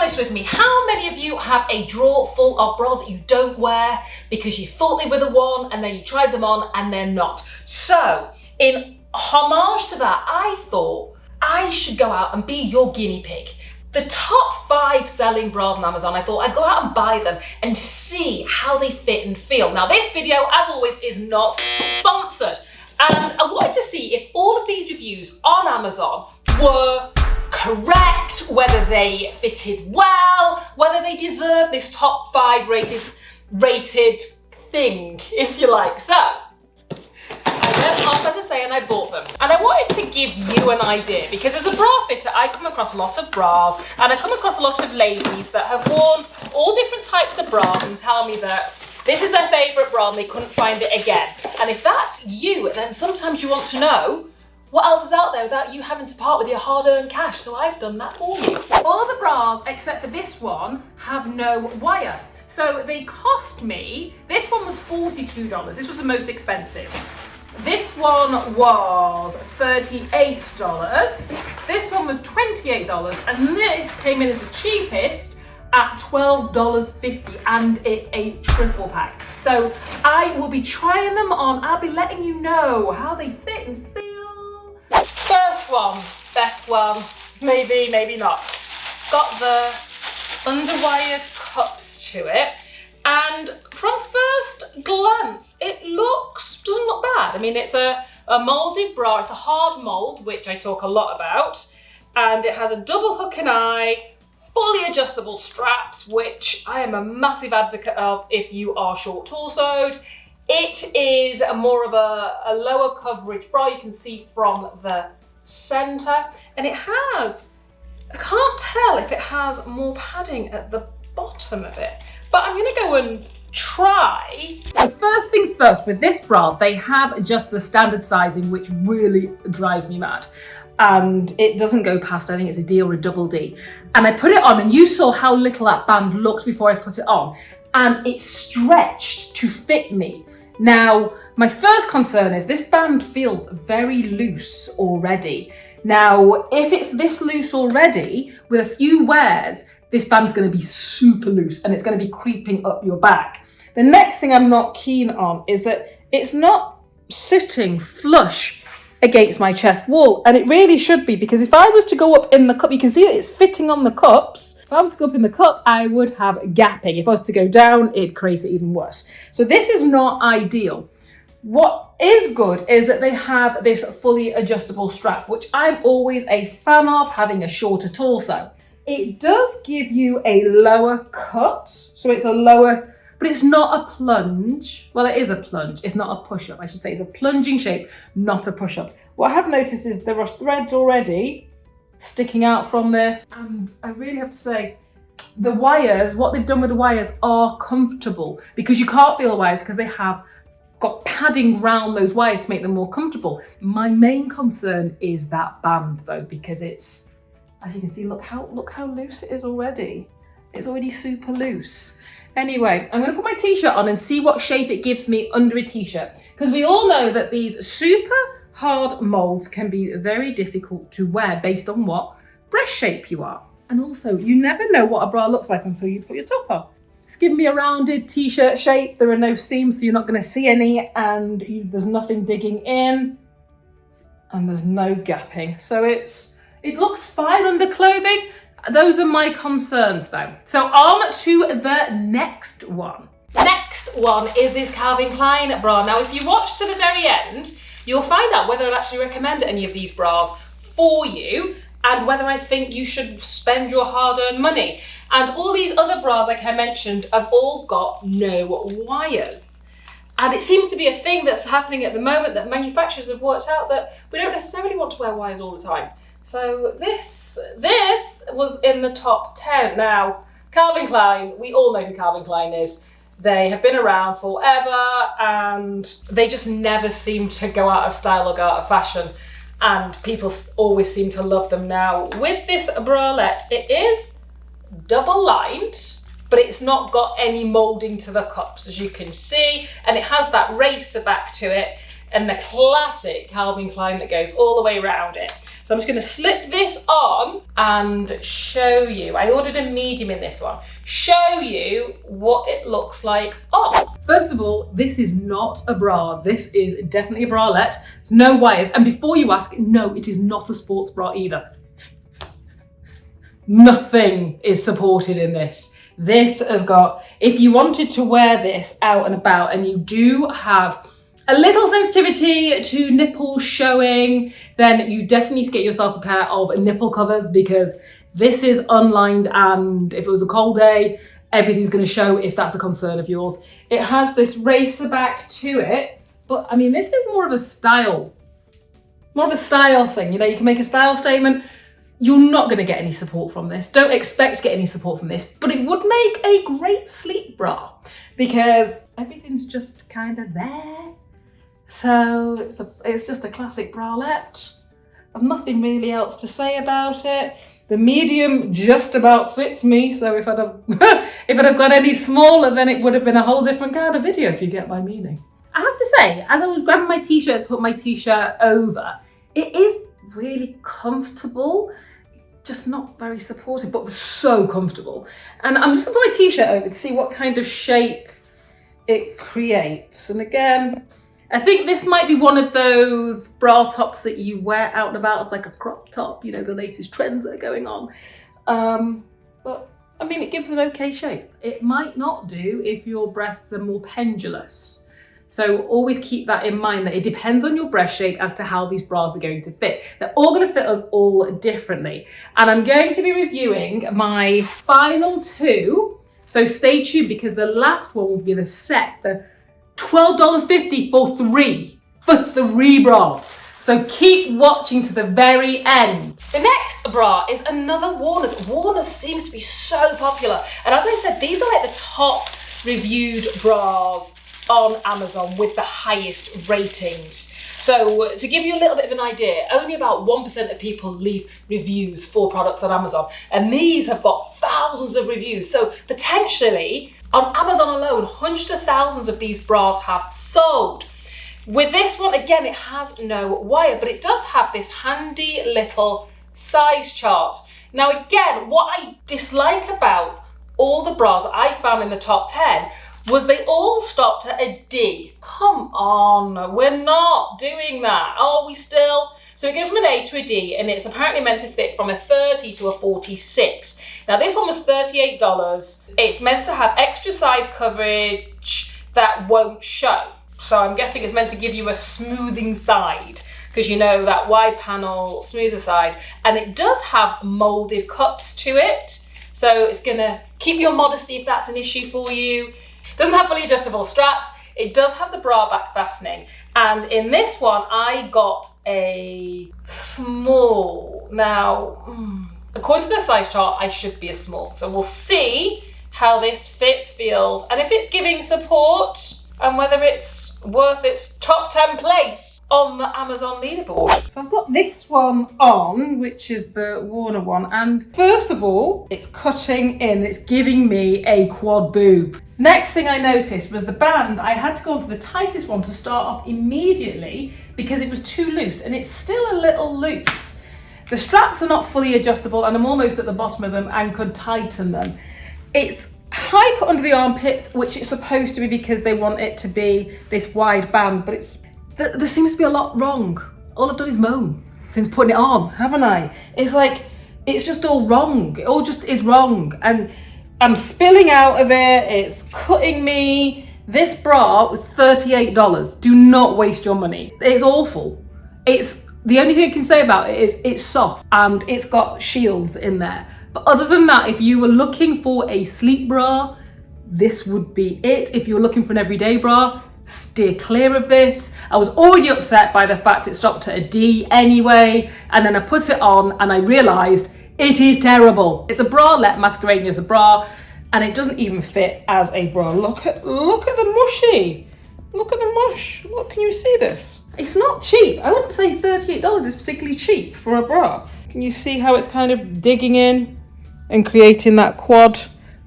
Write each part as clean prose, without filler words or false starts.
honest with me, how many of you have a drawer full of bras that you don't wear because you thought they were the one and then you tried them on and they're not? So in homage to that, I thought I should go out and be your guinea pig. The top 5 selling bras on Amazon, I thought I'd go out and buy them and see how they fit and feel. Now this video, as always, is not sponsored. And I wanted to see if all of these reviews on Amazon were correct, whether they fitted well, whether they deserve this top 5 rated thing, if you like. So I went off, as I say, and I bought them. And I wanted to give you an idea, because as a bra fitter, I come across a lot of bras and I come across a lot of ladies that have worn all different types of bras and tell me that this is their favourite bra and they couldn't find it again. And if that's you, then sometimes you want to know what else is out there without you having to part with your hard-earned cash. So I've done that for you. All the bras, except for this one, have no wire. So they cost me, this one was $42. This was the most expensive. This one was $38. This one was $28. And this came in as the cheapest at $12.50, and it's a triple pack. So I will be trying them on. I'll be letting you know how they fit and feel. First one, best one, maybe not. Got the underwired cups to it, and from first glance, it doesn't look bad. I mean, it's a molded bra. It's a hard mold, which I talk a lot about, and it has a double hook and eye, fully adjustable straps, which I am a massive advocate of if you are short torsoed. It is more of a lower coverage bra. You can see from the center, and it has, I can't tell if it has more padding at the bottom of it, but I'm gonna go and try. The first things first, with this bra, they have just the standard sizing, which really drives me mad. And it doesn't go past, I think it's a D or a double D. And I put it on, and you saw how little that band looked before I put it on. And it stretched to fit me. Now, my first concern is this band feels very loose already. Now, if it's this loose already, with a few wears, this band's gonna be super loose and it's gonna be creeping up your back. The next thing I'm not keen on is that it's not sitting flush against my chest wall, and it really should be, because if I was to go up in the cup, you can see that it's fitting on the cups. If I was to go up in the cup, I would have gapping. If I was to go down, it'd create it even worse. So this is not ideal. What is good is that they have this fully adjustable strap, which I'm always a fan of, having a shorter torso. It does give you a lower cut, so it's a lower, but it's not a plunge. Well, it is a plunge. It's not a push-up, I should say. It's a plunging shape, not a push-up. What I have noticed is there are threads already sticking out from there. And I really have to say, the wires, what they've done with the wires are comfortable, because you can't feel the wires because they have got padding around those wires to make them more comfortable. My main concern is that band though, because it's, as you can see, look how loose it is already. It's already super loose. Anyway, I'm gonna put my t-shirt on and see what shape it gives me under a t-shirt, because we all know that these super hard molds can be very difficult to wear based on what breast shape you are. And also, you never know what a bra looks like until you put your top on. It's giving me a rounded t-shirt shape. There are no seams, so you're not gonna see any, and there's nothing digging in, and there's no gapping. So it looks fine under clothing. Those are my concerns though. So on to the next one. Next one is this Calvin Klein bra. Now, if you watch to the very end, you'll find out whether I'd actually recommend any of these bras for you, and whether I think you should spend your hard-earned money. And all these other bras, like I mentioned, have all got no wires. And it seems to be a thing that's happening at the moment, that manufacturers have worked out that we don't necessarily want to wear wires all the time. So this was in the top 10. Now, Calvin Klein, we all know who Calvin Klein is. They have been around forever, and they just never seem to go out of style or go out of fashion. And people always seem to love them. Now, with this bralette, it is double lined, but it's not got any molding to the cups, as you can see, and it has that racer back to it. and the classic Calvin Klein that goes all the way around it. So I'm just going to slip this on and show you. I ordered a medium in this one. Show you what it looks like on. First of all, this is not a bra. This is definitely a bralette. There's no wires. And before you ask, no, it is not a sports bra either. Nothing is supported in this. This has got, if you wanted to wear this out and about and you do have a little sensitivity to nipples showing, then you definitely need to get yourself a pair of nipple covers, because this is unlined, and if it was a cold day, everything's going to show if that's a concern of yours. It has this racer back to it, but I mean, this is more of a style thing. You know, you can make a style statement. You're not going to get any support from this. Don't expect to get any support from this, but it would make a great sleep bra because everything's just kind of there. So it's just a classic bralette. I've nothing really else to say about it. The medium just about fits me, so if I'd have gone any smaller, then it would have been a whole different kind of video, if you get my meaning. I have to say, as I was grabbing my t-shirt to put my t-shirt over, it is really comfortable, just not very supportive, but so comfortable. And I'm just gonna put my t-shirt over to see what kind of shape it creates. And again, I think this might be one of those bra tops that you wear out and about as like a crop top, you know, the latest trends that are going on. But I mean, it gives an okay shape. It might not do if your breasts are more pendulous. So always keep that in mind, that it depends on your breast shape as to how these bras are going to fit. They're all going to fit us all differently. And I'm going to be reviewing my final two. So stay tuned, because the last one will be the set, the $12.50 for three bras. So keep watching to the very end. The next bra is another Warner's. Warner's seems to be so popular. And as I said, these are like the top reviewed bras on Amazon with the highest ratings. So to give you a little bit of an idea, only about 1% of people leave reviews for products on Amazon. And these have got thousands of reviews. So potentially, on Amazon alone, hundreds of thousands of these bras have sold. With this one, again, it has no wire, but it does have this handy little size chart. Now, again, what I dislike about all the bras that I found in the top 10 was they all stopped at a D. Come on, we're not doing that, are we still? So it goes from an A to a D, and it's apparently meant to fit from a 30 to a 46. Now this one was $38. It's meant to have extra side coverage that won't show. So I'm guessing it's meant to give you a smoothing side, because you know that wide panel smooths the side, and it does have molded cups to it. So it's gonna keep your modesty if that's an issue for you. Doesn't have fully adjustable straps. It does have the bra back fastening. And in this one, I got a small. Now, according to the size chart, I should be a small. So we'll see how this fits, feels, and if it's giving support, and whether it's worth its top 10 place on the Amazon leaderboard. So I've got this one on, which is the Warner one, and first of all, it's cutting in, it's giving me a quad boob. Next thing I noticed was the band. I had to go on to the tightest one to start off immediately because it was too loose, and it's still a little loose. The straps are not fully adjustable, and I'm almost at the bottom of them and could tighten them. It's high cut under the armpits, which it's supposed to be because they want it to be this wide band, but there seems to be a lot wrong. All I've done is moan since putting it on, haven't I? It's like, it's just all wrong. It all just is wrong. And I'm spilling out of it, it's cutting me. This bra was $38. Do not waste your money. It's awful. The only thing I can say about it is it's soft and it's got shields in there. But other than that, if you were looking for a sleep bra, this would be it. If you were looking for an everyday bra, steer clear of this. I was already upset by the fact it stopped at a D anyway, and then I put it on and I realised it is terrible. It's a bralette masquerading as a bra, and it doesn't even fit as a bra. Look at the mushy. Look at the mush. Look, can you see this? It's not cheap. I wouldn't say $38 is particularly cheap for a bra. Can you see how it's kind of digging in and creating that quad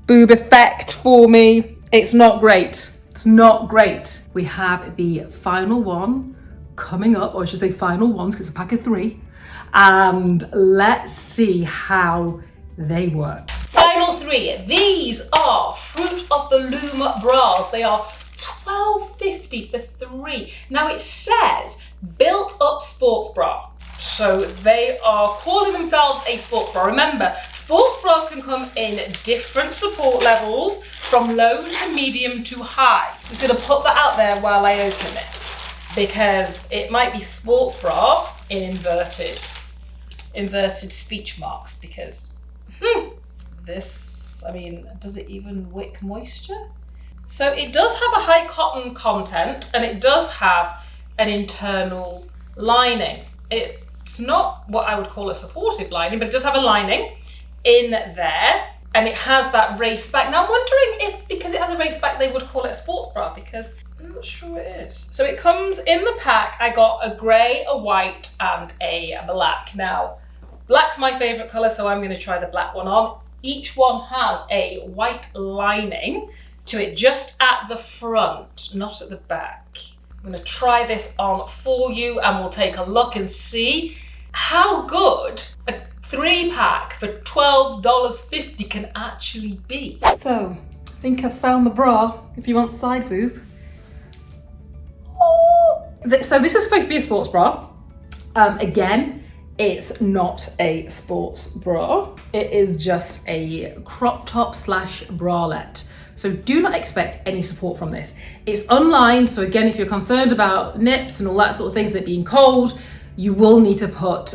boob effect for me? It's not great. It's not great. We have the final one coming up, or I should say final ones, because it's a pack of 3. And let's see how they work. Final 3. These are Fruit of the Loom bras. They are $12.50 for 3. Now it says built up sports bra. So they are calling themselves a sports bra. Remember, sports bras can come in different support levels from low to medium to high. Just gonna put that out there while I open it, because it might be sports bra in inverted speech marks, because this, I mean, does it even wick moisture? So it does have a high cotton content, and it does have an internal lining. It's not what I would call a supportive lining, but it does have a lining in there, and it has that race back. Now I'm wondering if, because it has a race back, they would call it a sports bra, because I'm not sure it is. So it comes in the pack. I got a grey, a white, and a black. Now, black's my favourite colour, so I'm going to try the black one on. Each one has a white lining to it just at the front, not at the back. I'm going to try this on for you, and we'll take a look and see how good a 3-pack for $12.50 can actually be. So, I think I've found the bra, if you want side boob. Oh. So this is supposed to be a sports bra. Again, it's not a sports bra. It is just a crop top / bralette. So do not expect any support from this. It's unlined, so again, if you're concerned about nips and all that sort of things, it being cold, you will need to put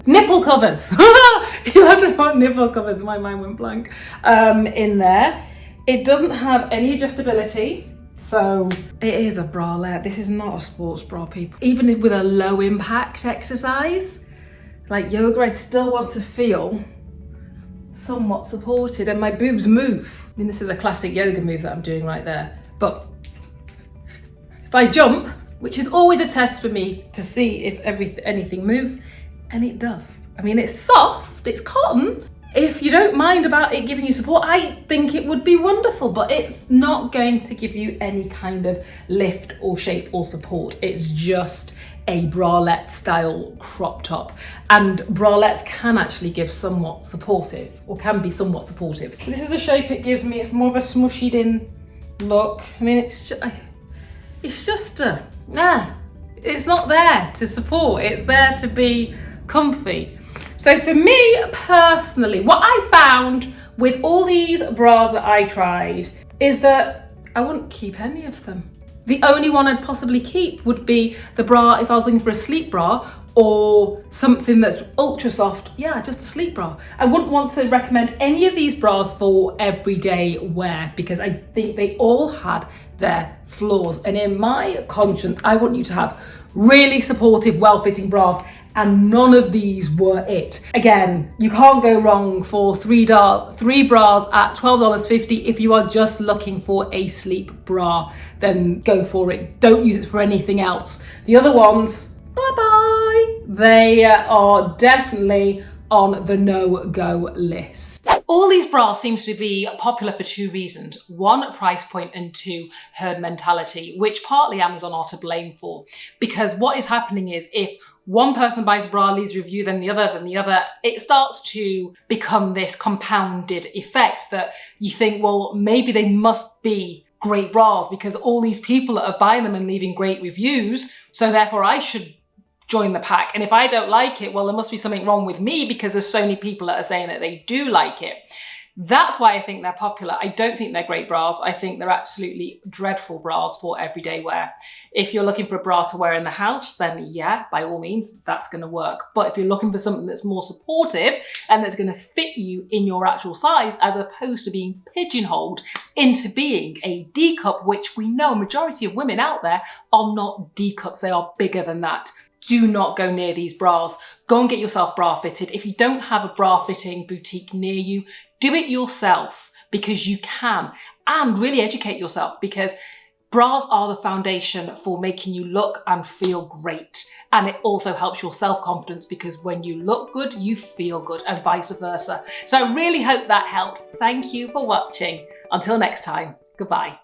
nipple covers. You have to put nipple covers, my mind went blank, in there. It doesn't have any adjustability, so it is a bralette. This is not a sports bra, people. Even if with a low impact exercise, like yoga, I'd still want to feel somewhat supported, and my boobs move. I mean, this is a classic yoga move that I'm doing right there. But if I jump, which is always a test for me to see if anything moves, and it does. I mean, it's soft, it's cotton. If you don't mind about it giving you support, I think it would be wonderful, but it's not going to give you any kind of lift or shape or support. It's just a bralette style crop top, and bralettes can actually give somewhat supportive, or can be somewhat supportive. This is the shape it gives me. It's more of a smushied in look. I mean, it's just it's not there to support, it's there to be comfy. So for me personally, what I found with all these bras that I tried is that I wouldn't keep any of them. The only one I'd possibly keep would be the bra if I was looking for a sleep bra, or something that's ultra soft. Yeah, just a sleep bra. I wouldn't want to recommend any of these bras for everyday wear, because I think they all had their flaws. And in my conscience, I want you to have really supportive, well-fitting bras, and none of these were it. Again, you can't go wrong for three bras at $12.50. If you are just looking for a sleep bra, then go for it. Don't use it for anything else. The other ones, bye-bye. They are definitely on the no-go list. All these bras seem to be popular for 2 reasons. 1, price point, and 2, herd mentality, which partly Amazon are to blame for. Because what is happening is, if one person buys a bra, leaves a review, then the other, it starts to become this compounded effect that you think, well, maybe they must be great bras because all these people are buying them and leaving great reviews, so therefore I should join the pack. And if I don't like it, well, there must be something wrong with me because there's so many people that are saying that they do like it. That's why I think they're popular. I don't think they're great bras. I think they're absolutely dreadful bras for everyday wear. If you're looking for a bra to wear in the house, then yeah, by all means, that's going to work. But if you're looking for something that's more supportive and that's going to fit you in your actual size, as opposed to being pigeonholed into being a D cup, which we know a majority of women out there are not D cups, they are bigger than that. Do not go near these bras. Go and get yourself bra fitted. If you don't have a bra fitting boutique near you, do it yourself, because you can, and really educate yourself, because bras are the foundation for making you look and feel great. And it also helps your self-confidence, because when you look good, you feel good, and vice versa. So I really hope that helped. Thank you for watching. Until next time, goodbye.